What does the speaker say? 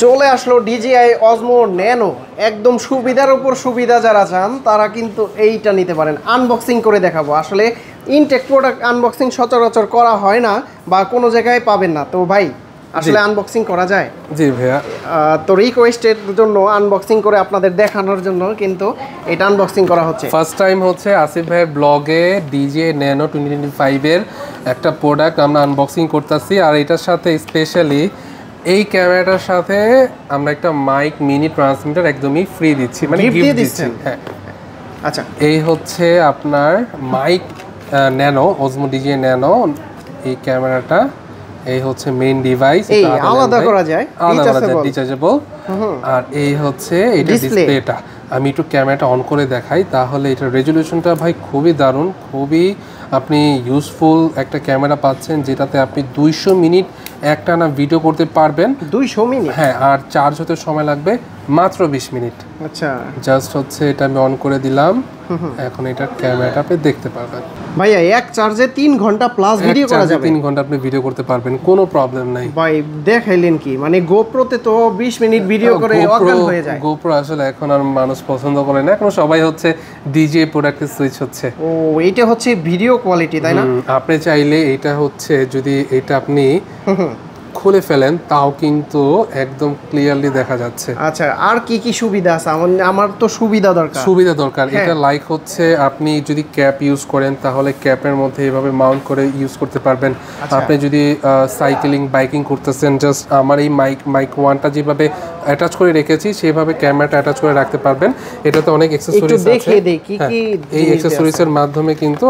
চলে আসলো DJI Osmo Nano, একদম সুবিধার উপর সুবিধা যারা চান তারা কিন্তু এইটা নিতে পারেন। আনবক্সিং করে দেখাবো। আসলে ইনটেক প্রোডাক্ট আনবক্সিং সচরাচর করা হয় না বা কোনো জায়গায় পাবেন না। তো ভাই আসলে আনবক্সিং করা যায়? জি ভাইয়া। তো রিকোয়েস্টের জন্য আনবক্সিং করে আপনাদের দেখানোর জন্য কিন্তু এটা আনবক্সিং করা হচ্ছে। ফার্স্ট টাইম হচ্ছে আসিফ ভাইয়ের ব্লগে DJI Nano 2025 এর একটা প্রোডাক্ট আমরা আনবক্সিং করতেছি। আর এটার সাথে স্পেশালি এই ক্যামেরাটার সাথে আমরা একটা মাইক মিনি ট্রান্সমিটার একদমই ফ্রি দিচ্ছি, মানে গিফট দিচ্ছি। হ্যাঁ আচ্ছা, এই হচ্ছে আপনার mic nano, Osmo DJI Nano এই ক্যামেরাটা। এই হচ্ছে মেইন ডিভাইস, এটা আলাদা করা যায়, ডিটাচেবল। আর এই হচ্ছে এটা ডিসপ্লেটা। আমি একটু ক্যামেরাটা অন করে দেখাই, তাহলে এটার রেজলিউশনটা ভাই খুবই দারুণ, খুবই আপনি ইউজফুল একটা ক্যামেরা পাচ্ছেন, যেটাতে আপনি 200 মিনিট একটানা ভিডিও করতে পারবেন। 200 মিনিট? হ্যাঁ, আর চার্জ হতে সময় লাগবে মাত্র 20 মিনিট। আচ্ছা, জাস্ট হচ্ছে এটা আমি অন করে দিলাম, এখন এটা ক্যামেরাটা আপনি দেখতে পারবেন। ভাইয়া এক চার্জে 3 ঘন্টা প্লাস ভিডিও করা যাবে? 3 ঘন্টা আপনি ভিডিও করতে পারবেন, কোনো প্রবলেম নাই। ভাই দেখাইলেন কি, মানে গোপ্রোতে তো 20 মিনিট ভিডিও করে অজ্ঞান হয়ে যায়। গোপ্রো আসলে এখন আর মানুষ পছন্দ করে না, এখন সবাই হচ্ছে DJI প্রোডাক্টে সুইচ হচ্ছে। ও, এটা হচ্ছে ভিডিও কোয়ালিটি, তাই না? আপনি চাইলে এটা হচ্ছে যদি এটা আপনি খুলে ফেলেন তাও কিন্তু একদম ক্লিয়ারলি দেখা যাচ্ছে। আচ্ছা, আর কি কি সুবিধা আছে? আমার তো সুবিধা দরকার। এটা লাইক হচ্ছে আপনি যদি ক্যাপ ইউজ করেন তাহলে ক্যাপের মধ্যে এভাবে মাউন্ট করে ইউজ করতে পারবেন। আপনি যদি সাইকেলিং বাইকিং করতেছেন, জাস্ট আমার এই মাইক ওয়ানটা যেভাবে অ্যাটাচ করে রেখেছি সেভাবে ক্যামেরাটা অ্যাটাচ করে রাখতে পারবেন। এটাতে অনেক অ্যাকসেসরিজ আছে, একটু দেখিয়ে দেই কি কি এই অ্যাকসেসরিজের মাধ্যমে কিন্তু